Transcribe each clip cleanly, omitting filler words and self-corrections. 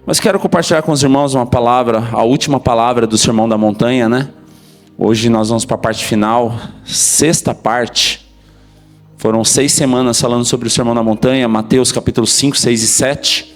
Mas quero compartilhar com os irmãos uma palavra, a última palavra do Sermão da Montanha, né? Hoje nós vamos para a parte final, sexta parte. Foram 6 semanas falando sobre o Sermão da Montanha, Mateus capítulo 5, 6 e 7.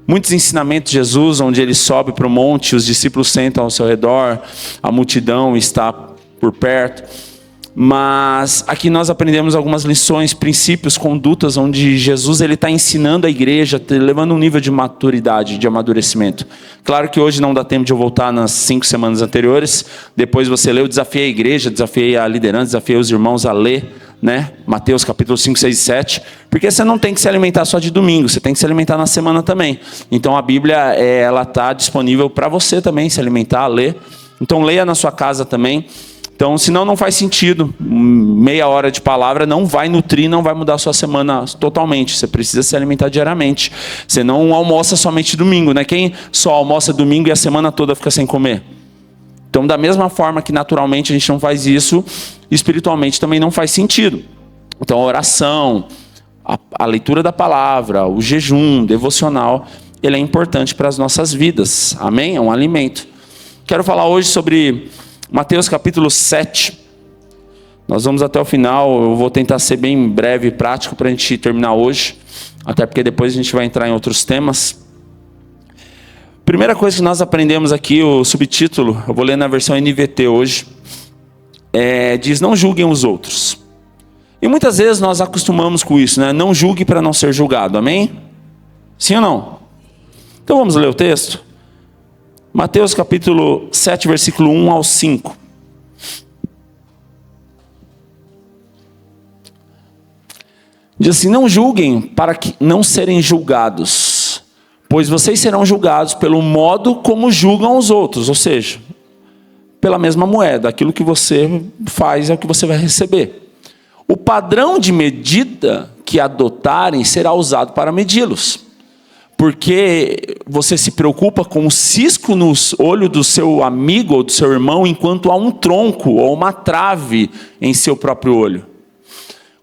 Muitos ensinamentos de Jesus, onde ele sobe para o monte, os discípulos sentam ao seu redor, a multidão está por perto. Mas aqui nós aprendemos algumas lições, princípios, condutas, onde Jesus ele está ensinando a igreja, levando um nível de maturidade, de amadurecimento. Claro que hoje não dá tempo de eu voltar nas 5 semanas anteriores. Depois você lê, eu desafiei a igreja, desafiei a liderança, desafiei os irmãos a ler, né? Mateus capítulo 5, 6 e 7. Porque você não tem que se alimentar só de domingo, você tem que se alimentar na semana também. Então a Bíblia ela está disponível para você também se alimentar, ler. Então leia na sua casa também. Então, senão não faz sentido. Meia hora de palavra não vai nutrir, não vai mudar a sua semana totalmente. Você precisa se alimentar diariamente. Você não almoça somente domingo, né? Quem só almoça domingo e a semana toda fica sem comer? Então, da mesma forma que naturalmente a gente não faz isso, espiritualmente também não faz sentido. Então, a oração, a leitura da palavra, o jejum, devocional, ele é importante para as nossas vidas. Amém? É um alimento. Quero falar hoje sobre Mateus capítulo 7, nós vamos até o final, eu vou tentar ser bem breve e prático para a gente terminar hoje, até porque depois a gente vai entrar em outros temas. Primeira coisa que nós aprendemos aqui, o subtítulo, eu vou ler na versão NVT hoje, diz: não julguem os outros. E muitas vezes nós acostumamos com isso, né? Não julgue para não ser julgado, amém? Sim ou não? Então vamos ler o texto? Mateus capítulo 7, versículo 1 ao 5. Diz assim: não julguem para que não serem julgados, pois vocês serão julgados pelo modo como julgam os outros, ou seja, pela mesma moeda, aquilo que você faz é o que você vai receber. O padrão de medida que adotarem será usado para medi-los. Porque você se preocupa com o cisco no olho do seu amigo ou do seu irmão, enquanto há um tronco ou uma trave em seu próprio olho.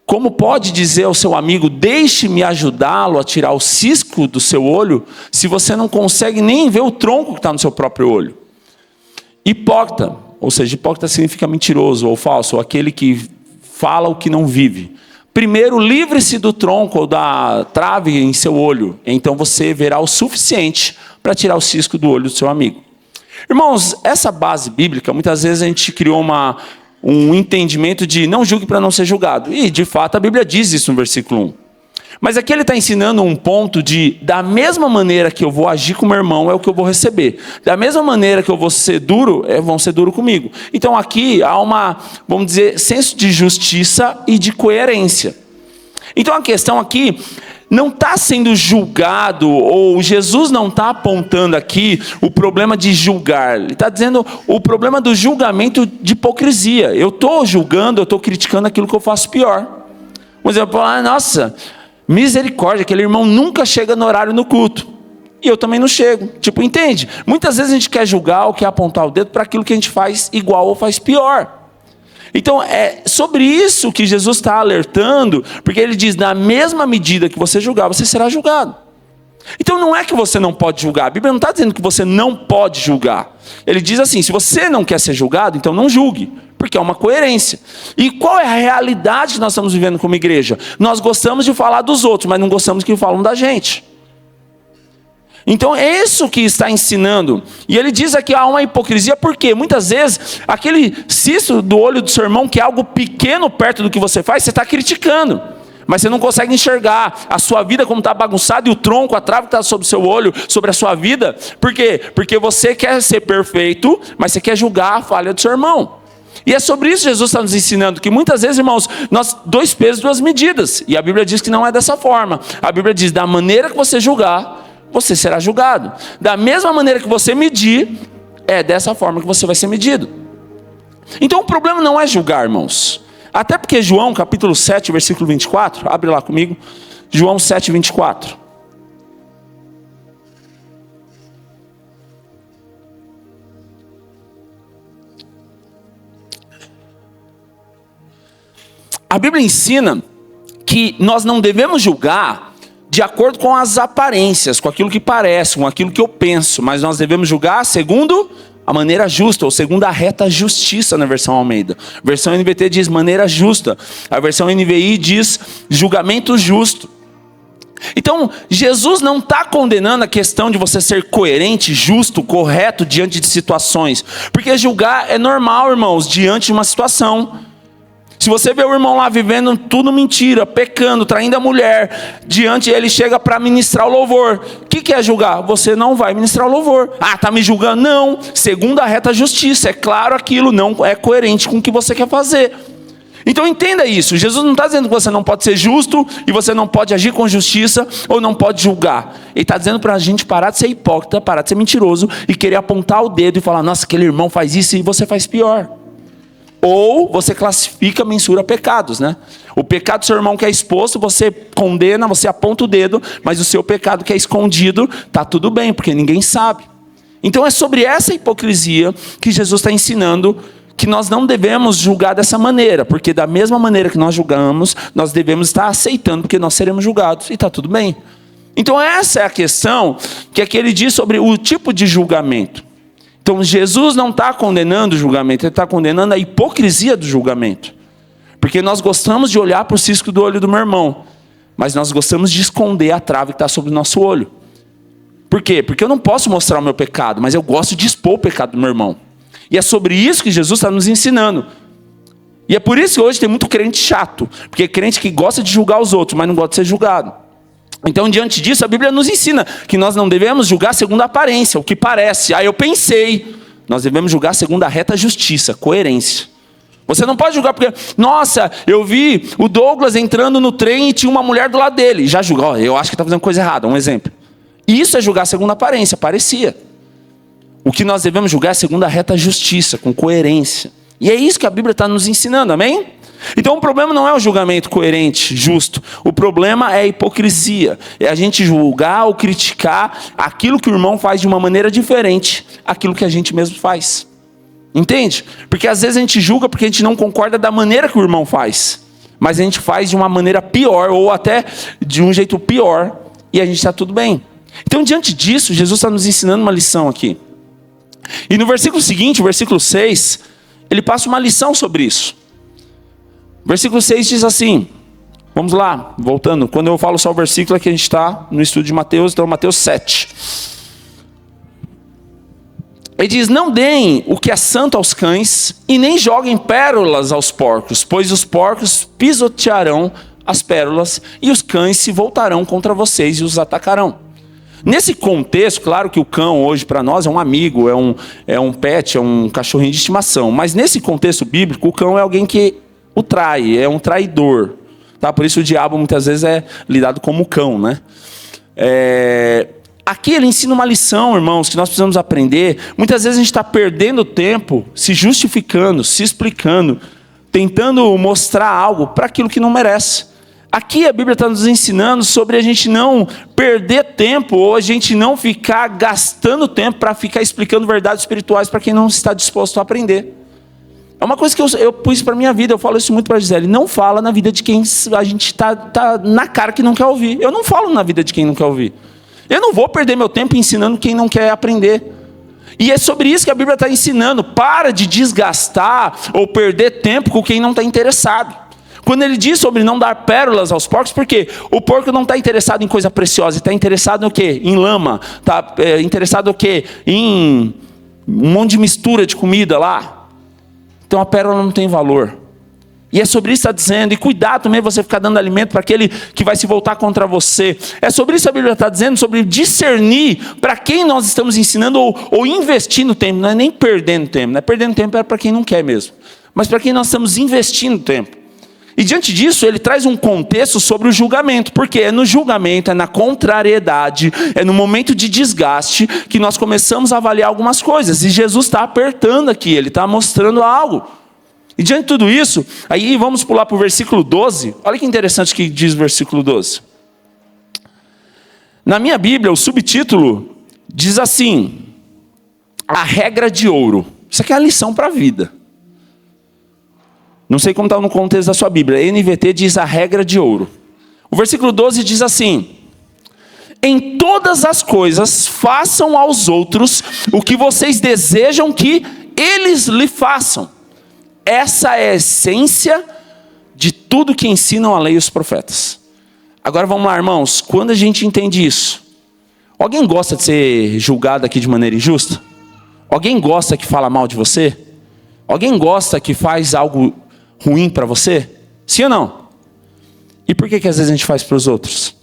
Como pode dizer ao seu amigo: deixe-me ajudá-lo a tirar o cisco do seu olho, se você não consegue nem ver o tronco que está no seu próprio olho? Hipócrita, ou seja, hipócrita significa mentiroso ou falso, ou aquele que fala o que não vive. Primeiro, livre-se do tronco ou da trave em seu olho. Então você verá o suficiente para tirar o cisco do olho do seu amigo. Irmãos, essa base bíblica, muitas vezes a gente criou um entendimento de não julgue para não ser julgado. E, de fato, a Bíblia diz isso no versículo 1. Mas aqui ele está ensinando um ponto de, da mesma maneira que eu vou agir com meu irmão, é o que eu vou receber. Da mesma maneira que eu vou ser duro, vão ser duro comigo. Então aqui há vamos dizer, senso de justiça e de coerência. Então a questão aqui não está sendo julgado, ou Jesus não está apontando aqui o problema de julgar. Ele está dizendo o problema do julgamento de hipocrisia. Eu estou julgando, eu estou criticando aquilo que eu faço pior. Por exemplo, nossa, misericórdia, aquele irmão nunca chega no horário no culto. E eu também não chego. Tipo, entende? Muitas vezes a gente quer julgar ou quer apontar o dedo para aquilo que a gente faz igual ou faz pior. Então é sobre isso que Jesus está alertando, porque ele diz: na mesma medida que você julgar, você será julgado. Então não é que você não pode julgar. A Bíblia não está dizendo que você não pode julgar. Ele diz assim: se você não quer ser julgado, então não julgue. Porque é uma coerência. E qual é a realidade que nós estamos vivendo como igreja? Nós gostamos de falar dos outros, mas não gostamos que falam da gente. Então é isso que está ensinando. E ele diz aqui: há uma hipocrisia, porque muitas vezes aquele cisto do olho do seu irmão, que é algo pequeno perto do que você faz, você está criticando. Mas você não consegue enxergar a sua vida como está bagunçada, e o tronco, a trave que está sobre o seu olho, sobre a sua vida. Por quê? Porque você quer ser perfeito, mas você quer julgar a falha do seu irmão. E é sobre isso que Jesus está nos ensinando, que muitas vezes, irmãos, nós 2 pesos, 2 medidas. E a Bíblia diz que não é dessa forma. A Bíblia diz: da maneira que você julgar, você será julgado. Da mesma maneira que você medir, é dessa forma que você vai ser medido. Então o problema não é julgar, irmãos. Até porque João capítulo 7, versículo 24, abre lá comigo. João 7, 24. A Bíblia ensina que nós não devemos julgar de acordo com as aparências, com aquilo que parece, com aquilo que eu penso, mas nós devemos julgar segundo a maneira justa, ou segundo a reta justiça na versão Almeida. A versão NVT diz maneira justa, a versão NVI diz julgamento justo. Então, Jesus não está condenando a questão de você ser coerente, justo, correto diante de situações. Porque julgar é normal, irmãos, diante de uma situação. Se você vê o irmão lá vivendo tudo mentira, pecando, traindo a mulher, diante ele chega para ministrar o louvor. O que é julgar? Você não vai ministrar o louvor. Ah, está me julgando? Não. Segundo a reta justiça. É claro, aquilo não é coerente com o que você quer fazer. Então entenda isso, Jesus não está dizendo que você não pode ser justo e você não pode agir com justiça ou não pode julgar. Ele está dizendo para a gente parar de ser hipócrita, parar de ser mentiroso e querer apontar o dedo e falar, nossa, aquele irmão faz isso e você faz pior. Ou você classifica, mensura pecados, né? O pecado do seu irmão que é exposto, você condena, você aponta o dedo, mas o seu pecado que é escondido, está tudo bem, porque ninguém sabe. Então é sobre essa hipocrisia que Jesus está ensinando que nós não devemos julgar dessa maneira, porque da mesma maneira que nós julgamos, nós devemos estar aceitando, porque nós seremos julgados, e está tudo bem. Então essa é a questão que aqui ele diz sobre o tipo de julgamento. Então Jesus não está condenando o julgamento, ele está condenando a hipocrisia do julgamento. Porque nós gostamos de olhar para o cisco do olho do meu irmão, mas nós gostamos de esconder a trave que está sobre o nosso olho. Por quê? Porque eu não posso mostrar o meu pecado, mas eu gosto de expor o pecado do meu irmão. E é sobre isso que Jesus está nos ensinando. E é por isso que hoje tem muito crente chato. Porque é crente que gosta de julgar os outros, mas não gosta de ser julgado. Então, diante disso, a Bíblia nos ensina que nós não devemos julgar segundo a aparência, o que parece. Ah, eu pensei. Nós devemos julgar segundo a reta justiça, coerência. Você não pode julgar porque, nossa, eu vi o Douglas entrando no trem e tinha uma mulher do lado dele. Já julga, ó, eu acho que está fazendo coisa errada, um exemplo. Isso é julgar segundo a aparência, parecia. O que nós devemos julgar é segundo a reta justiça, com coerência. E é isso que a Bíblia está nos ensinando, amém? Então o problema não é o julgamento coerente, justo. O problema é a hipocrisia. É a gente julgar ou criticar aquilo que o irmão faz de uma maneira diferente daquilo que a gente mesmo faz. Entende? Porque às vezes a gente julga porque a gente não concorda da maneira que o irmão faz. Mas a gente faz de uma maneira pior, ou até de um jeito pior, e a gente está tudo bem. Então diante disso, Jesus está nos ensinando uma lição aqui. E no versículo seguinte, o versículo 6, ele passa uma lição sobre isso. O versículo 6 diz assim, vamos lá, voltando, quando eu falo só o versículo é que a gente está no estudo de Mateus, então Mateus 7. Ele diz, não deem o que é santo aos cães e nem joguem pérolas aos porcos, pois os porcos pisotearão as pérolas e os cães se voltarão contra vocês e os atacarão. Nesse contexto, claro que o cão hoje para nós é um amigo, é um pet, é um cachorrinho de estimação. Mas nesse contexto bíblico, o cão é alguém que o trai, é um traidor. Tá? Por isso o diabo muitas vezes é lidado como cão, né? Aqui ele ensina uma lição, irmãos, que nós precisamos aprender. Muitas vezes a gente está perdendo tempo se justificando, se explicando, tentando mostrar algo para aquilo que não merece. Aqui a Bíblia está nos ensinando sobre a gente não perder tempo ou a gente não ficar gastando tempo para ficar explicando verdades espirituais para quem não está disposto a aprender. É uma coisa que eu pus para a minha vida, eu falo isso muito para a Gisele, não fala na vida de quem a gente está na cara que não quer ouvir. Eu não falo na vida de quem não quer ouvir. Eu não vou perder meu tempo ensinando quem não quer aprender. E é sobre isso que a Bíblia está ensinando. Para de desgastar ou perder tempo com quem não está interessado. Quando ele diz sobre não dar pérolas aos porcos, porque o porco não está interessado em coisa preciosa, está interessado no quê? Em lama, está interessado no quê? Em um monte de mistura de comida lá. Então a pérola não tem valor. E é sobre isso que está dizendo, e cuidado também você ficar dando alimento para aquele que vai se voltar contra você. É sobre isso que a Bíblia está dizendo, sobre discernir para quem nós estamos ensinando ou investindo tempo, não é nem perdendo tempo, não é perdendo tempo é para quem não quer mesmo, mas para quem nós estamos investindo tempo. E diante disso, ele traz um contexto sobre o julgamento, porque é no julgamento, é na contrariedade, é no momento de desgaste que nós começamos a avaliar algumas coisas. E Jesus está apertando aqui, ele está mostrando algo. E diante de tudo isso, aí vamos pular para o versículo 12. Olha que interessante que diz o versículo 12. Na minha Bíblia, o subtítulo diz assim, a regra de ouro. Isso aqui é uma lição para a vida. Não sei como está no contexto da sua Bíblia. A NVT diz a regra de ouro. O versículo 12 diz assim, Em todas as coisas, façam aos outros o que vocês desejam que eles lhe façam. Essa é a essência de tudo que ensinam a lei e os profetas. Agora vamos lá, irmãos. Quando a gente entende isso, alguém gosta de ser julgado aqui de maneira injusta? Alguém gosta que fala mal de você? Alguém gosta que faz algo ruim para você? Sim ou não? E por que às vezes a gente faz para os outros?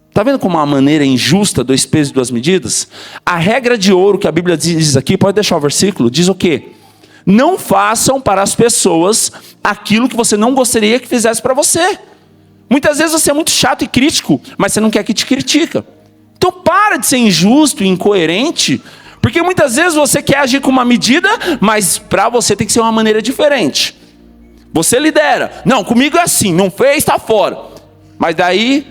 Está vendo como uma maneira injusta, 2 pesos e 2 medidas? A regra de ouro que a Bíblia diz aqui, pode deixar o versículo, diz o quê? Não façam para as pessoas aquilo que você não gostaria que fizesse para você. Muitas vezes você é muito chato e crítico, mas você não quer que te critica. Então para de ser injusto e incoerente, porque muitas vezes você quer agir com uma medida, mas para você tem que ser uma maneira diferente. Você lidera. Não, comigo é assim, não fez, está fora. Mas daí,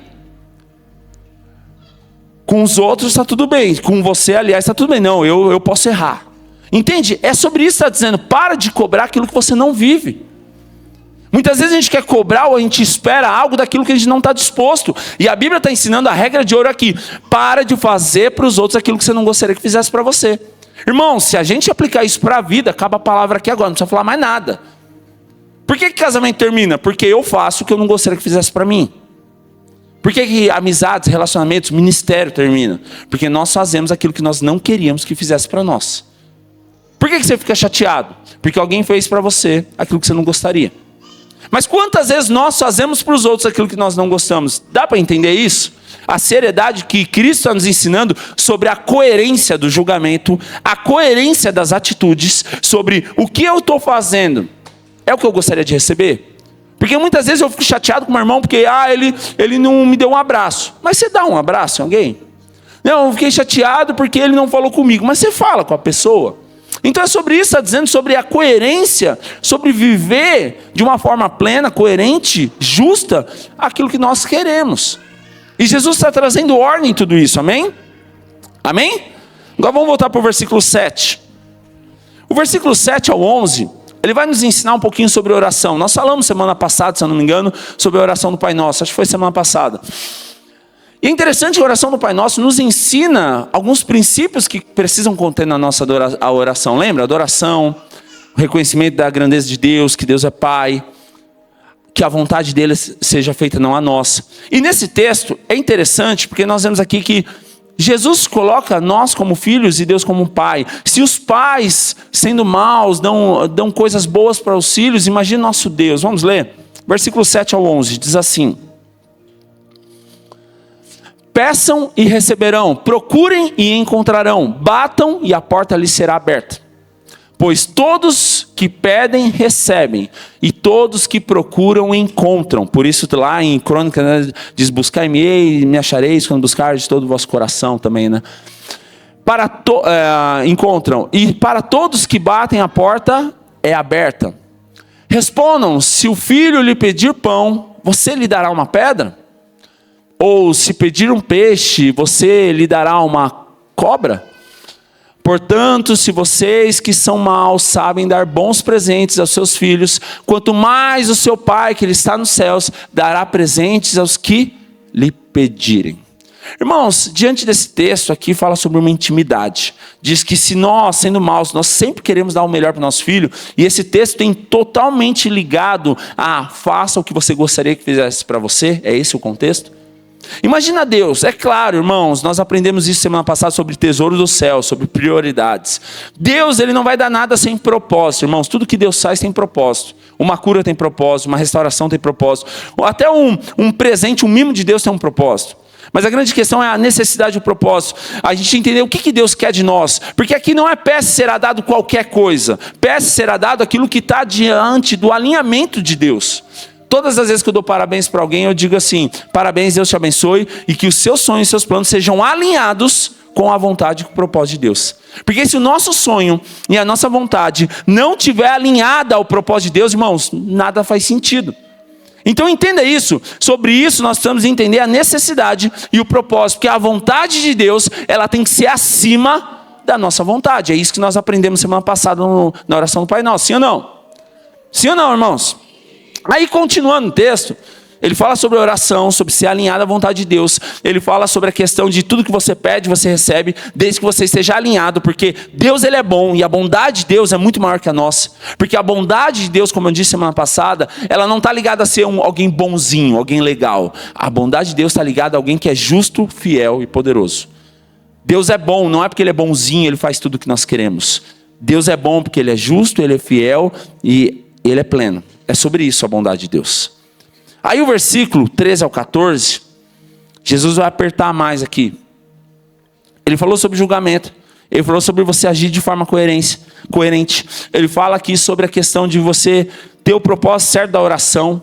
com os outros está tudo bem. Com você, aliás, está tudo bem. Não, eu posso errar. Entende? É sobre isso que está dizendo. Para de cobrar aquilo que você não vive. Muitas vezes a gente quer cobrar ou a gente espera algo daquilo que a gente não está disposto. E a Bíblia está ensinando a regra de ouro aqui. Para de fazer para os outros aquilo que você não gostaria que fizesse para você. Irmão, se a gente aplicar isso para a vida, acaba a palavra aqui agora, não precisa falar mais nada. Por que casamento termina? Porque eu faço o que eu não gostaria que fizesse para mim. Por que amizades, relacionamentos, ministério termina? Porque nós fazemos aquilo que nós não queríamos que fizesse para nós. Por que você fica chateado? Porque alguém fez para você aquilo que você não gostaria. Mas quantas vezes nós fazemos para os outros aquilo que nós não gostamos? Dá para entender isso? A seriedade que Cristo está nos ensinando sobre a coerência do julgamento, a coerência das atitudes, sobre o que eu estou fazendo. É o que eu gostaria de receber? Porque muitas vezes eu fico chateado com o meu irmão porque ele não me deu um abraço. Mas você dá um abraço em alguém? Não, eu fiquei chateado porque ele não falou comigo. Mas você fala com a pessoa. Então é sobre isso, está dizendo sobre a coerência, sobre viver de uma forma plena, coerente, justa, aquilo que nós queremos. E Jesus está trazendo ordem em tudo isso, amém? Amém? Agora vamos voltar para o versículo 7. O versículo 7 ao 11... ele vai nos ensinar um pouquinho sobre oração. Nós falamos semana passada, se eu não me engano, sobre a oração do Pai Nosso. Acho que foi semana passada. E é interessante que a oração do Pai Nosso nos ensina alguns princípios que precisam conter na nossa oração. Lembra? Adoração, o reconhecimento da grandeza de Deus, que Deus é Pai, que a vontade dele seja feita, não a nossa. E nesse texto é interessante, porque nós vemos aqui que Jesus coloca nós como filhos e Deus como pai. Se os pais, sendo maus, dão coisas boas para os filhos, imagine nosso Deus. Vamos ler? Versículo 7 ao 11, diz assim: peçam e receberão, procurem e encontrarão, batam e a porta lhes será aberta. Pois todos que pedem, recebem, e todos que procuram, encontram. Por isso lá em Crônica, né, diz, buscai-me e me achareis quando buscardes de todo o vosso coração também, né? Encontram. E para todos que batem, a porta é aberta. Respondam, se o filho lhe pedir pão, você lhe dará uma pedra? Ou se pedir um peixe, você lhe dará uma cobra? Portanto, se vocês que são maus sabem dar bons presentes aos seus filhos, quanto mais o seu Pai que ele está nos céus dará presentes aos que lhe pedirem. Irmãos, diante desse texto aqui fala sobre uma intimidade. Diz que se nós, sendo maus, nós sempre queremos dar o melhor para o nosso filho, e esse texto tem totalmente ligado a faça o que você gostaria que fizesse para você, é esse o contexto? Imagina Deus, é claro, irmãos, nós aprendemos isso semana passada sobre tesouro do céu, sobre prioridades. Deus, ele não vai dar nada sem propósito, irmãos. Tudo que Deus faz tem propósito. Uma cura tem propósito, uma restauração tem propósito. Até um presente, um mimo de Deus tem um propósito. Mas a grande questão é a necessidade e o propósito. A gente entender o que Deus quer de nós. Porque aqui não é peça será dado qualquer coisa. Peça será dado aquilo que está diante do alinhamento de Deus. Todas as vezes que eu dou parabéns para alguém, eu digo assim: parabéns, Deus te abençoe, e que os seus sonhos e seus planos sejam alinhados com a vontade e com o propósito de Deus. Porque se o nosso sonho e a nossa vontade não estiver alinhada ao propósito de Deus, irmãos, nada faz sentido. Então entenda isso. Sobre isso nós precisamos entender a necessidade e o propósito, porque a vontade de Deus, ela tem que ser acima da nossa vontade. É isso que nós aprendemos semana passada na oração do Pai Nosso. Sim ou não? Sim ou não, irmãos? Aí continuando o texto, Ele fala sobre oração, sobre ser alinhado à vontade de Deus. Ele fala sobre a questão de tudo que você pede, você recebe, desde que você esteja alinhado, porque Deus ele é bom e a bondade de Deus é muito maior que a nossa. Porque a bondade de Deus, como eu disse semana passada, ela não está ligada a ser alguém bonzinho, alguém legal. A bondade de Deus está ligada a alguém que é justo, fiel e poderoso. Deus é bom, não é porque ele é bonzinho, ele faz tudo o que nós queremos. Deus é bom porque ele é justo, ele é fiel e ele é pleno. É sobre isso a bondade de Deus. Aí o versículo 13 ao 14, Jesus vai apertar mais aqui. Ele falou sobre julgamento. Ele falou sobre você agir de forma coerente. Ele fala aqui sobre a questão de você ter o propósito certo da oração.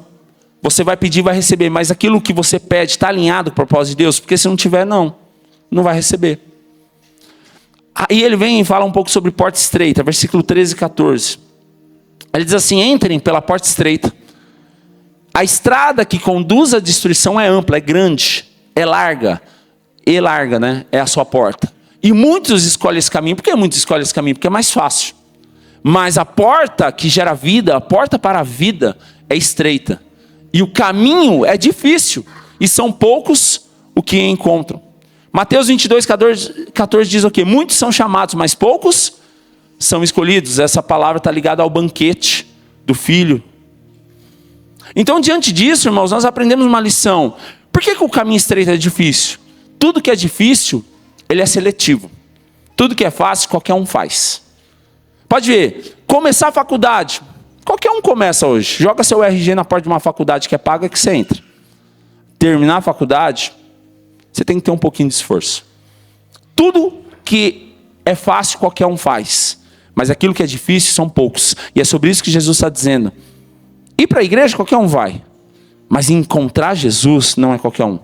Você vai pedir, vai receber. Mas aquilo que você pede está alinhado com o propósito de Deus? Porque se não tiver, não vai receber. Aí ele vem e fala um pouco sobre porta estreita. Versículo 13 e 14. Ele diz assim: entrem pela porta estreita. A estrada que conduz à destruição é ampla, é grande, é larga. E larga, né? É a sua porta. E muitos escolhem esse caminho. Por que muitos escolhem esse caminho? Porque é mais fácil. Mas a porta que gera vida, a porta para a vida, é estreita. E o caminho é difícil. E são poucos o que encontram. Mateus 22, 14 diz o quê? Muitos são chamados, mas poucos são escolhidos. Essa palavra está ligada ao banquete do Filho. Então, diante disso, irmãos, nós aprendemos uma lição. Por que o caminho estreito é difícil? Tudo que é difícil, ele é seletivo. Tudo que é fácil, qualquer um faz. Pode ver, começar a faculdade. Qualquer um começa hoje. Joga seu RG na porta de uma faculdade que é paga que você entra. Terminar a faculdade, você tem que ter um pouquinho de esforço. Tudo que é fácil, qualquer um faz. Mas aquilo que é difícil, são poucos. E é sobre isso que Jesus está dizendo. Ir para a igreja, qualquer um vai. Mas encontrar Jesus, não é qualquer um.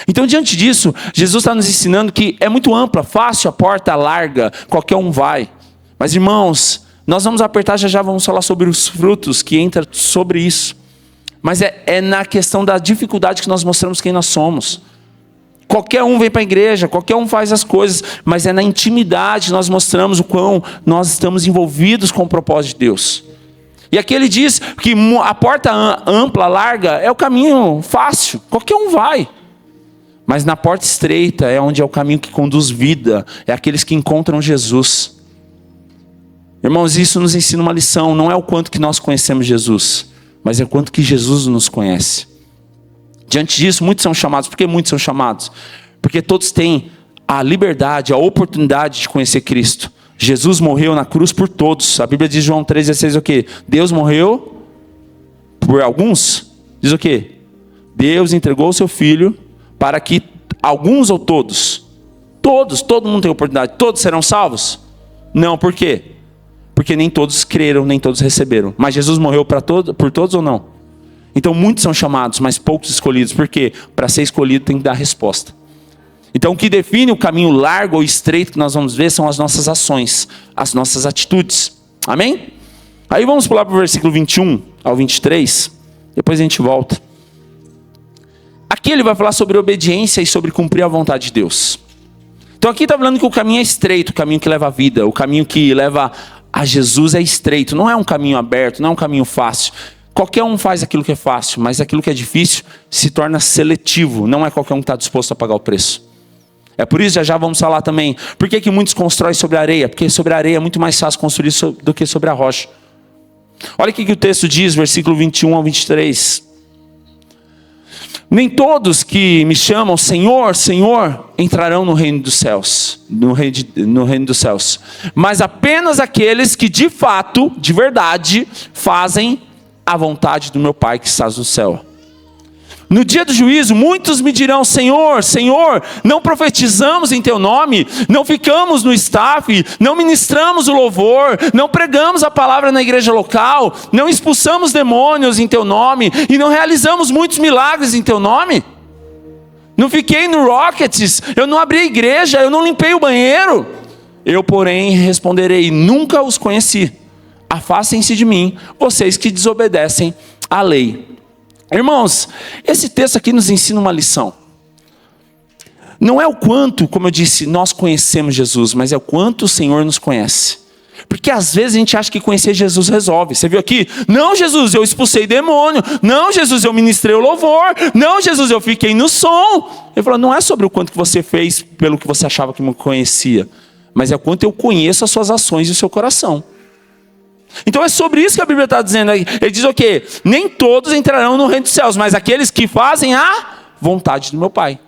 Então, diante disso, Jesus está nos ensinando que é muito ampla, fácil, a porta larga, qualquer um vai. Mas, irmãos, nós vamos apertar, já vamos falar sobre os frutos que entra sobre isso. Mas é na questão da dificuldade que nós mostramos quem nós somos. Qualquer um vem para a igreja, qualquer um faz as coisas, mas é na intimidade que nós mostramos o quão nós estamos envolvidos com o propósito de Deus. E aqui ele diz que a porta ampla, larga, é o caminho fácil, qualquer um vai. Mas na porta estreita é onde é o caminho que conduz vida, é aqueles que encontram Jesus. Irmãos, isso nos ensina uma lição, não é o quanto que nós conhecemos Jesus, mas é o quanto que Jesus nos conhece. Diante disso, muitos são chamados. Por que muitos são chamados? Porque todos têm a liberdade, a oportunidade de conhecer Cristo. Jesus morreu na cruz por todos. A Bíblia diz, João 3,16, o quê? Deus morreu por alguns? Diz o quê? Deus entregou o seu Filho para que alguns ou todos? Todos, todo mundo tem oportunidade. Todos serão salvos? Não, por quê? Porque nem todos creram, nem todos receberam. Mas Jesus morreu por todos ou não? Então muitos são chamados, mas poucos escolhidos. Por quê? Para ser escolhido tem que dar resposta. Então o que define o caminho largo ou estreito que nós vamos ver são as nossas ações, as nossas atitudes. Amém? Aí vamos pular para o versículo 21 ao 23. Depois a gente volta. Aqui ele vai falar sobre obediência e sobre cumprir a vontade de Deus. Então aqui está falando que o caminho é estreito, o caminho que leva à vida, o caminho que leva a Jesus é estreito. Não é um caminho aberto, não é um caminho fácil. Qualquer um faz aquilo que é fácil, mas aquilo que é difícil se torna seletivo. Não é qualquer um que está disposto a pagar o preço. É por isso, já vamos falar também. Por que muitos constroem sobre a areia? Porque sobre a areia é muito mais fácil construir do que sobre a rocha. Olha o que o texto diz, versículo 21 ao 23. Nem todos que me chamam Senhor, Senhor, entrarão no reino dos céus. No reino dos céus. Mas apenas aqueles que de fato, de verdade, fazem a vontade do meu Pai que está no céu. No dia do juízo, muitos me dirão, Senhor, Senhor, não profetizamos em Teu nome, não ficamos no staff, não ministramos o louvor, não pregamos a palavra na igreja local, não expulsamos demônios em Teu nome, e não realizamos muitos milagres em Teu nome? Não fiquei no Rockets, eu não abri a igreja, eu não limpei o banheiro? Eu, porém, responderei, nunca os conheci. Afastem-se de mim, vocês que desobedecem à lei. Irmãos, esse texto aqui nos ensina uma lição. Não é o quanto, como eu disse, nós conhecemos Jesus, mas é o quanto o Senhor nos conhece. Porque às vezes a gente acha que conhecer Jesus resolve. Você viu aqui? Não, Jesus, eu expulsei demônio. Não, Jesus, eu ministrei o louvor. Não, Jesus, eu fiquei no som. Ele falou, não é sobre o quanto que você fez pelo que você achava que me conhecia, mas é o quanto eu conheço as suas ações e o seu coração. Então é sobre isso que a Bíblia está dizendo aí. Ele diz o quê? Nem todos entrarão no reino dos céus, mas aqueles que fazem a vontade do meu Pai.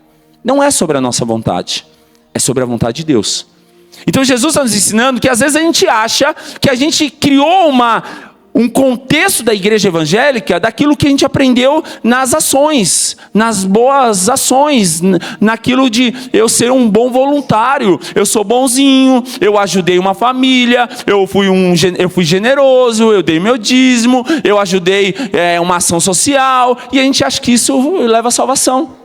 Não é sobre a nossa vontade, é sobre a vontade de Deus. Então Jesus está nos ensinando que às vezes a gente acha que a gente criou um contexto da igreja evangélica daquilo que a gente aprendeu nas ações, nas boas ações, naquilo de eu ser um bom voluntário, eu sou bonzinho, eu ajudei uma família, eu fui generoso, eu dei meu dízimo, eu ajudei uma ação social, e a gente acha que isso leva à salvação.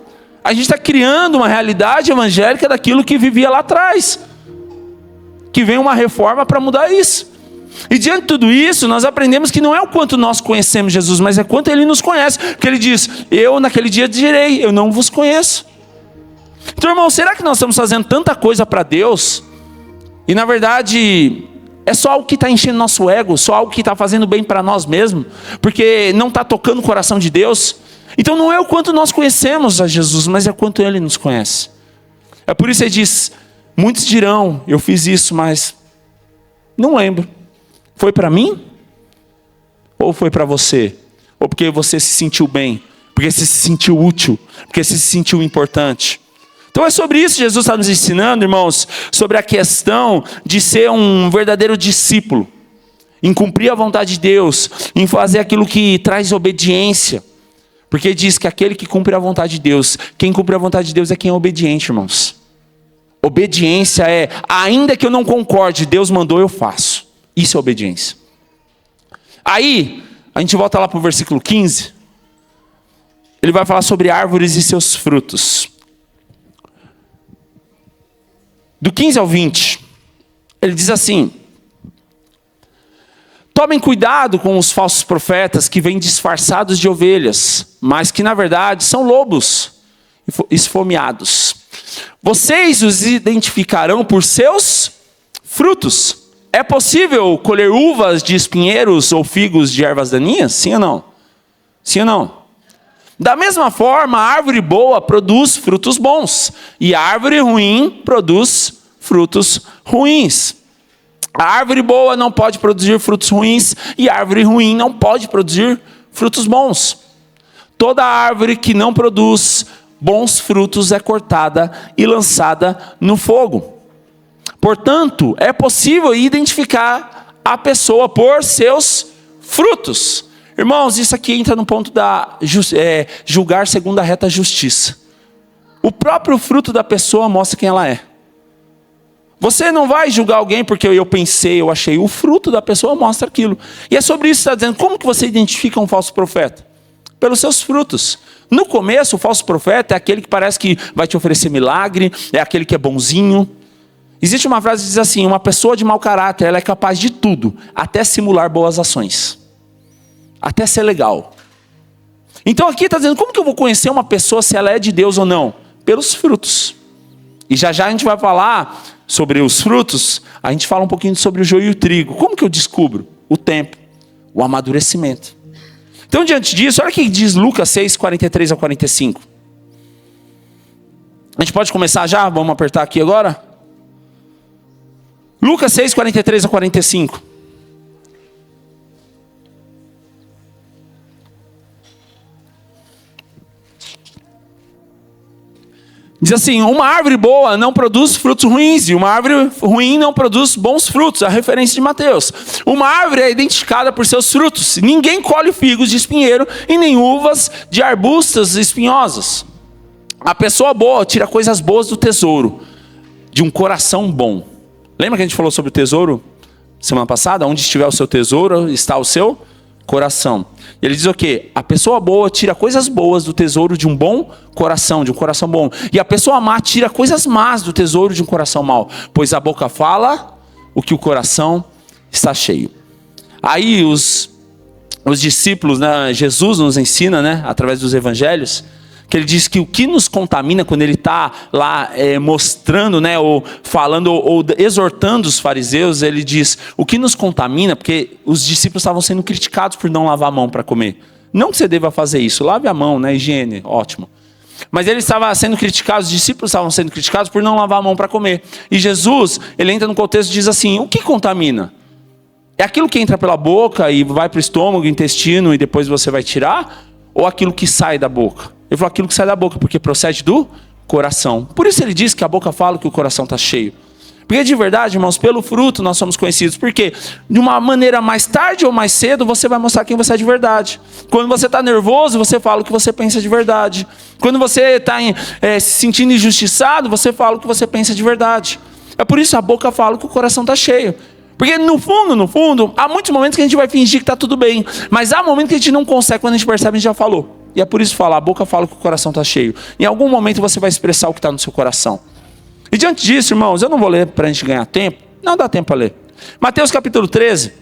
A gente está criando uma realidade evangélica daquilo que vivia lá atrás, que vem uma reforma para mudar isso. E diante de tudo isso, nós aprendemos que não é o quanto nós conhecemos Jesus, mas é quanto Ele nos conhece. Porque Ele diz, eu naquele dia direi, eu não vos conheço. Então, irmão, será que nós estamos fazendo tanta coisa para Deus, e na verdade é só algo que está enchendo nosso ego, só algo que está fazendo bem para nós mesmos, porque não está tocando o coração de Deus? Então não é o quanto nós conhecemos a Jesus, mas é o quanto Ele nos conhece. É por isso que Ele diz, muitos dirão, eu fiz isso, mas não lembro. Foi para mim? Ou foi para você? Ou porque você se sentiu bem? Porque você se sentiu útil? Porque você se sentiu importante? Então é sobre isso que Jesus está nos ensinando, irmãos, sobre a questão de ser um verdadeiro discípulo, em cumprir a vontade de Deus, em fazer aquilo que traz obediência. Porque diz que aquele que cumpre a vontade de Deus, quem cumpre a vontade de Deus é quem é obediente, irmãos. Obediência é, ainda que eu não concorde, Deus mandou, eu faço. Isso é obediência. Aí, a gente volta lá para o versículo 15. Ele vai falar sobre árvores e seus frutos. Do 15 ao 20, ele diz assim: tomem cuidado com os falsos profetas que vêm disfarçados de ovelhas, mas que na verdade são lobos esfomeados. Vocês os identificarão por seus frutos. É possível colher uvas de espinheiros ou figos de ervas daninhas? Sim ou não? Sim ou não? Da mesma forma, a árvore boa produz frutos bons, e a árvore ruim produz frutos ruins. A árvore boa não pode produzir frutos ruins, e a árvore ruim não pode produzir frutos bons. Toda árvore que não produz bons frutos é cortada e lançada no fogo. Portanto, é possível identificar a pessoa por seus frutos. Irmãos, isso aqui entra no ponto da julgar segundo a reta justiça. O próprio fruto da pessoa mostra quem ela é. Você não vai julgar alguém porque eu pensei, eu achei. O fruto da pessoa mostra aquilo. E é sobre isso que está dizendo. Como que você identifica um falso profeta? Pelos seus frutos. No começo, o falso profeta é aquele que parece que vai te oferecer milagre, é aquele que é bonzinho. Existe uma frase que diz assim, uma pessoa de mau caráter, ela é capaz de tudo, até simular boas ações. Até ser legal. Então aqui está dizendo, como que eu vou conhecer uma pessoa se ela é de Deus ou não? Pelos frutos. E já já a gente vai falar sobre os frutos, a gente fala um pouquinho sobre o joio e o trigo. Como que eu descubro? O tempo, o amadurecimento. Então diante disso, olha o que diz Lucas 6, 43 a 45. A gente pode começar já? Vamos apertar aqui agora? Lucas 6, 43 a 45. Diz assim, uma árvore boa não produz frutos ruins, e uma árvore ruim não produz bons frutos. A referência de Mateus. Uma árvore é identificada por seus frutos. Ninguém colhe figos de espinheiro e nem uvas de arbustos espinhosos. A pessoa boa tira coisas boas do tesouro, de um coração bom. Lembra que a gente falou sobre o tesouro semana passada? Onde estiver o seu tesouro, está o seu coração. Ele diz o quê? A pessoa boa tira coisas boas do tesouro de um bom coração, de um coração bom. E a pessoa má tira coisas más do tesouro de um coração mau. Pois a boca fala o que o coração está cheio. Aí os discípulos, né, Jesus nos ensina, né, através dos evangelhos, Que ele diz que o que nos contamina, quando ele está lá mostrando, né, ou falando, ou exortando os fariseus, ele diz, o que nos contamina, porque os discípulos estavam sendo criticados por não lavar a mão para comer. Não que você deva fazer isso, lave a mão, né, higiene, ótimo. Mas ele estava sendo criticado, os discípulos estavam sendo criticados por não lavar a mão para comer. E Jesus, ele entra no contexto e diz assim, o que contamina? É aquilo que entra pela boca e vai para o estômago, intestino e depois você vai tirar? Ou aquilo que sai da boca? Ele falou aquilo que sai da boca, porque procede do coração. Por isso ele diz que a boca fala que o coração está cheio. Porque de verdade, irmãos, pelo fruto nós somos conhecidos. Porque de uma maneira mais tarde ou mais cedo, você vai mostrar quem você é de verdade. Quando você está nervoso, você fala o que você pensa de verdade. Quando você está se sentindo injustiçado, você fala o que você pensa de verdade. É por isso a boca fala que o coração está cheio. Porque no fundo, há muitos momentos que a gente vai fingir que está tudo bem. Mas há momentos que a gente não consegue, quando a gente percebe, a gente já falou. E é por isso falar, a boca fala que o coração está cheio. Em algum momento você vai expressar o que está no seu coração. E diante disso, irmãos, eu não vou ler para a gente ganhar tempo. Não dá tempo para ler. Mateus capítulo 13,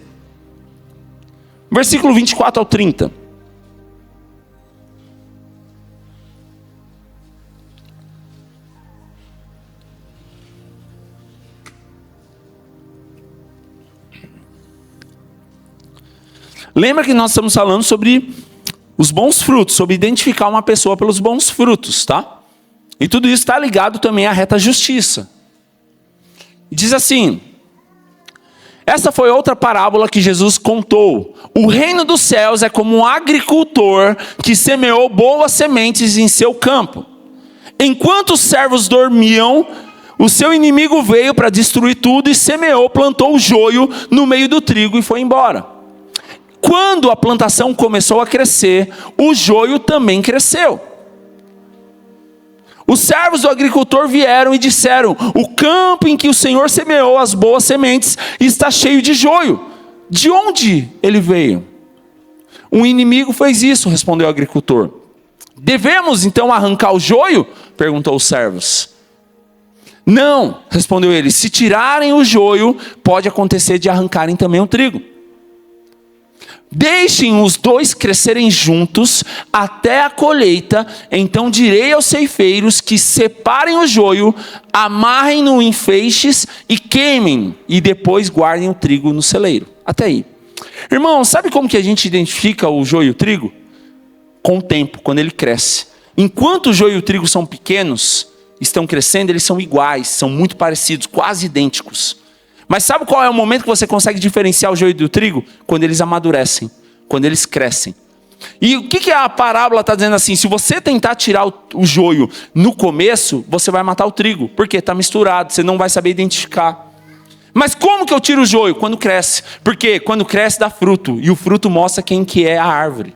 versículo 24 ao 30. Lembra que nós estamos falando sobre os bons frutos, sobre identificar uma pessoa pelos bons frutos, tá? E tudo isso está ligado também à reta justiça. E diz assim, essa foi outra parábola que Jesus contou. O reino dos céus é como um agricultor que semeou boas sementes em seu campo. Enquanto os servos dormiam, o seu inimigo veio para destruir tudo e semeou, plantou o joio no meio do trigo e foi embora. Quando a plantação começou a crescer, o joio também cresceu. Os servos do agricultor vieram e disseram, o campo em que o Senhor semeou as boas sementes está cheio de joio. De onde ele veio? Um inimigo fez isso, respondeu o agricultor. Devemos então arrancar o joio? Perguntou os servos. Não, respondeu ele, se tirarem o joio, pode acontecer de arrancarem também o trigo. Deixem os dois crescerem juntos até a colheita, então direi aos ceifeiros que separem o joio, amarrem-no em feixes e queimem, e depois guardem o trigo no celeiro. Até aí. Irmão, sabe como que a gente identifica o joio e o trigo? Com o tempo, quando ele cresce. Enquanto o joio e o trigo são pequenos, estão crescendo, eles são iguais, são muito parecidos, quase idênticos. Mas sabe qual é o momento que você consegue diferenciar o joio do trigo? Quando eles amadurecem, quando eles crescem. E o que a parábola está dizendo assim? Se você tentar tirar o joio no começo, você vai matar o trigo. Porque está misturado, você não vai saber identificar. Mas como que eu tiro o joio? Quando cresce. Porque quando cresce dá fruto. E o fruto mostra quem que é a árvore.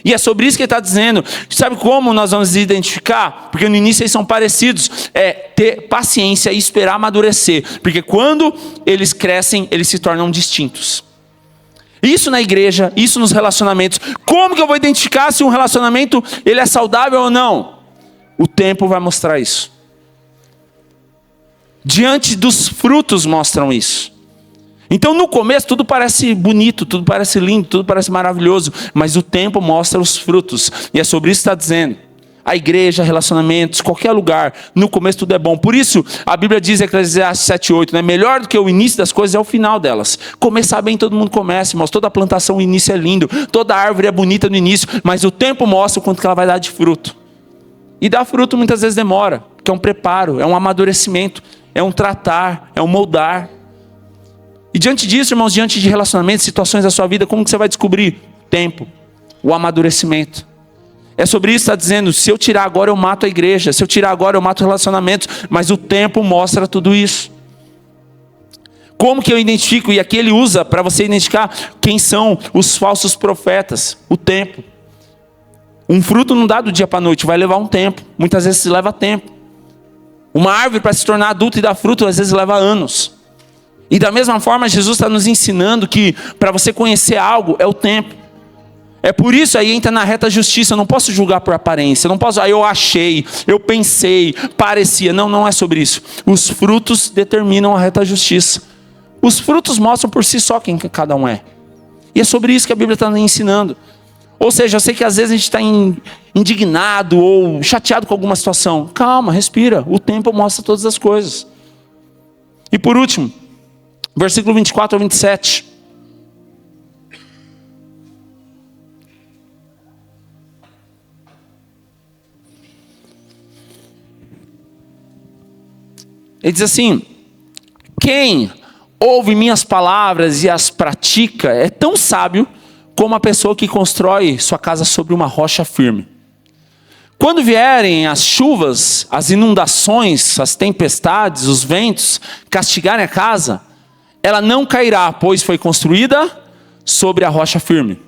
E é sobre isso que ele está dizendo. Sabe como nós vamos identificar? Porque no início eles são parecidos. É ter paciência e esperar amadurecer. Porque quando eles crescem, eles se tornam distintos. Isso na igreja, isso nos relacionamentos. Como que eu vou identificar se um relacionamento ele é saudável ou não? O tempo vai mostrar isso. Diante dos frutos mostram isso. Então no começo tudo parece bonito, tudo parece lindo, tudo parece maravilhoso, mas o tempo mostra os frutos, e é sobre isso que está dizendo. A igreja, relacionamentos, qualquer lugar, no começo tudo é bom. Por isso a Bíblia diz em Eclesiastes 7:8, né? Melhor do que o início das coisas é o final delas. Começar bem todo mundo começa, irmãos. Toda plantação, o início é lindo, toda árvore é bonita no início, mas o tempo mostra o quanto que ela vai dar de fruto. E dar fruto muitas vezes demora, porque é um preparo, é um amadurecimento, é um tratar, é um moldar. E diante disso, irmãos, diante de relacionamentos, situações da sua vida, como que você vai descobrir? Tempo, o amadurecimento. É sobre isso que está dizendo, se eu tirar agora eu mato a igreja, se eu tirar agora eu mato relacionamentos, mas o tempo mostra tudo isso. Como que eu identifico? E aqui ele usa para você identificar quem são os falsos profetas, o tempo. Um fruto não dá do dia para a noite, vai levar um tempo, muitas vezes leva tempo. Uma árvore para se tornar adulta e dar fruto, às vezes leva anos. E da mesma forma, Jesus está nos ensinando que para você conhecer algo é o tempo. É por isso aí entra na reta justiça. Eu não posso julgar por aparência. Eu não posso, eu achei, eu pensei, parecia. Não, não é sobre isso. Os frutos determinam a reta justiça. Os frutos mostram por si só quem cada um é. E é sobre isso que a Bíblia está nos ensinando. Ou seja, eu sei que às vezes a gente está indignado ou chateado com alguma situação. Calma, respira. O tempo mostra todas as coisas. E por último, versículo 24 ao 27. Ele diz assim: quem ouve minhas palavras e as pratica é tão sábio como a pessoa que constrói sua casa sobre uma rocha firme. Quando vierem as chuvas, as inundações, as tempestades, os ventos castigarem a casa, ela não cairá, pois foi construída sobre a rocha firme.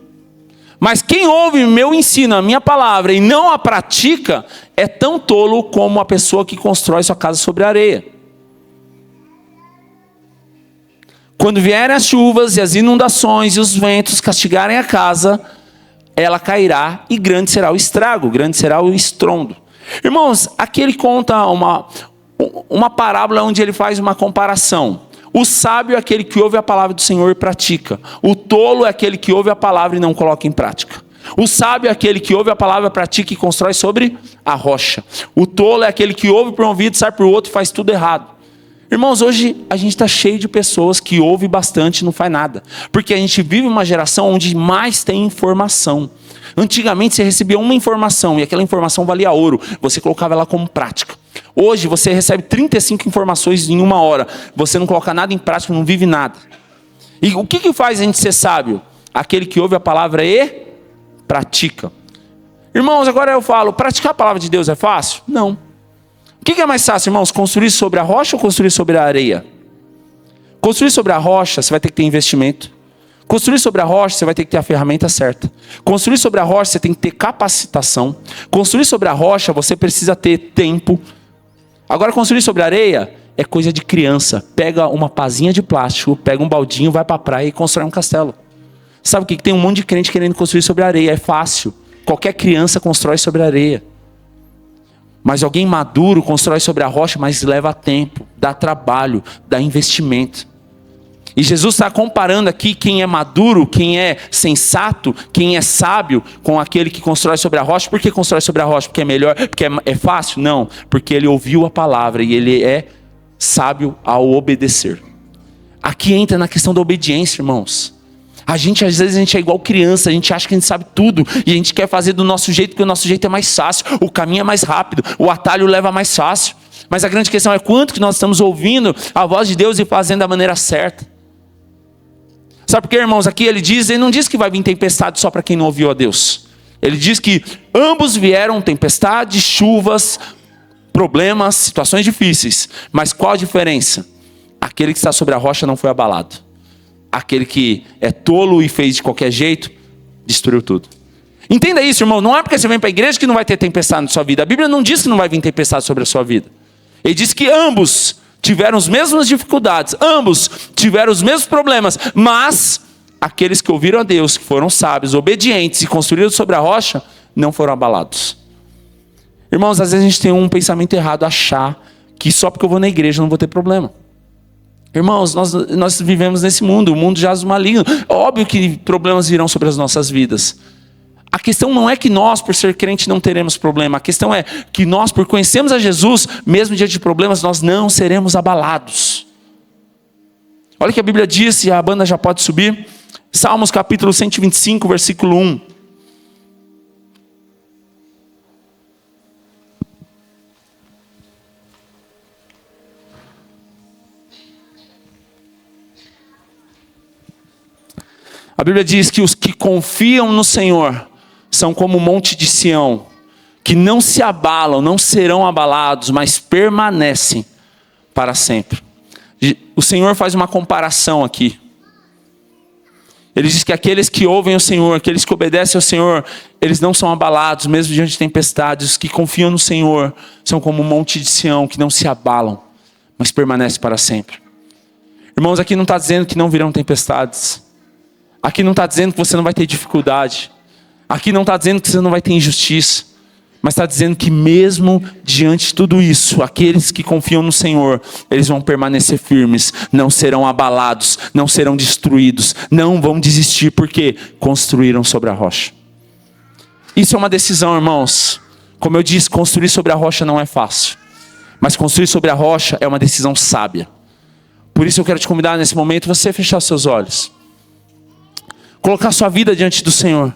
Mas quem ouve meu ensino, a minha palavra, e não a pratica, é tão tolo como a pessoa que constrói sua casa sobre a areia. Quando vierem as chuvas e as inundações e os ventos castigarem a casa, ela cairá e grande será o estrago, grande será o estrondo. Irmãos, aqui ele conta uma parábola onde ele faz uma comparação. O sábio é aquele que ouve a palavra do Senhor e pratica. O tolo é aquele que ouve a palavra e não coloca em prática. O sábio é aquele que ouve a palavra, pratica e constrói sobre a rocha. O tolo é aquele que ouve por um ouvido, sai por outro e faz tudo errado. Irmãos, hoje a gente está cheio de pessoas que ouvem bastante e não faz nada. Porque a gente vive uma geração onde mais tem informação. Antigamente você recebia uma informação e aquela informação valia ouro. Você colocava ela como prática. Hoje você recebe 35 informações em uma hora. Você não coloca nada em prática, não vive nada. E o que faz a gente ser sábio? Aquele que ouve a palavra e pratica. Irmãos, agora eu falo, praticar a palavra de Deus é fácil? Não. O que é mais fácil, irmãos? Construir sobre a rocha ou construir sobre a areia? Construir sobre a rocha, você vai ter que ter investimento. Construir sobre a rocha, você vai ter que ter a ferramenta certa. Construir sobre a rocha, você tem que ter capacitação. Construir sobre a rocha, você precisa ter tempo. Agora, construir sobre a areia é coisa de criança. Pega uma pazinha de plástico, pega um baldinho, vai para a praia e constrói um castelo. Sabe o que? Tem um monte de crente querendo construir sobre a areia. É fácil. Qualquer criança constrói sobre a areia. Mas alguém maduro constrói sobre a rocha, mas leva tempo, dá trabalho, dá investimento. E Jesus está comparando aqui quem é maduro, quem é sensato, quem é sábio, com aquele que constrói sobre a rocha. Por que constrói sobre a rocha? Porque é melhor? Porque é fácil? Não, porque ele ouviu a palavra e ele é sábio ao obedecer. Aqui entra na questão da obediência, irmãos. Às vezes a gente é igual criança, a gente acha que a gente sabe tudo e a gente quer fazer do nosso jeito, porque o nosso jeito é mais fácil, o caminho é mais rápido, o atalho leva mais fácil. Mas a grande questão é quanto que nós estamos ouvindo a voz de Deus e fazendo da maneira certa. Sabe por quê, irmãos? Aqui ele não diz que vai vir tempestade só para quem não ouviu a Deus. Ele diz que ambos vieram tempestades, chuvas, problemas, situações difíceis. Mas qual a diferença? Aquele que está sobre a rocha não foi abalado. Aquele que é tolo e fez de qualquer jeito, destruiu tudo. Entenda isso, irmão. Não é porque você vem para a igreja que não vai ter tempestade na sua vida. A Bíblia não diz que não vai vir tempestade sobre a sua vida. Ele diz que ambos tiveram as mesmas dificuldades. Ambos tiveram os mesmos problemas. Mas aqueles que ouviram a Deus, que foram sábios, obedientes e construíram sobre a rocha, não foram abalados. Irmãos, às vezes a gente tem um pensamento errado, achar que só porque eu vou na igreja eu não vou ter problema. Irmãos, nós vivemos nesse mundo, o mundo jaz do maligno. Óbvio que problemas virão sobre as nossas vidas. A questão não é que nós, por ser crente, não teremos problema. A questão é que nós, por conhecermos a Jesus, mesmo diante de problemas, nós não seremos abalados. Olha o que a Bíblia diz, e a banda já pode subir. Salmos capítulo 125, versículo 1. A Bíblia diz que os que confiam no Senhor são como o monte de Sião, que não se abalam, não serão abalados, mas permanecem para sempre. O Senhor faz uma comparação aqui. Ele diz que aqueles que ouvem o Senhor, aqueles que obedecem ao Senhor, eles não são abalados, mesmo diante de tempestades. Os que confiam no Senhor são como o monte de Sião, que não se abalam, mas permanecem para sempre. Irmãos, aqui não está dizendo que não virão tempestades. Aqui não está dizendo que você não vai ter dificuldade. Aqui não está dizendo que você não vai ter injustiça. Mas está dizendo que mesmo diante de tudo isso, aqueles que confiam no Senhor, eles vão permanecer firmes, não serão abalados, não serão destruídos, não vão desistir, porque construíram sobre a rocha. Isso é uma decisão, irmãos. Como eu disse, construir sobre a rocha não é fácil. Mas construir sobre a rocha é uma decisão sábia. Por isso eu quero te convidar nesse momento, você fechar seus olhos. Colocar sua vida diante do Senhor.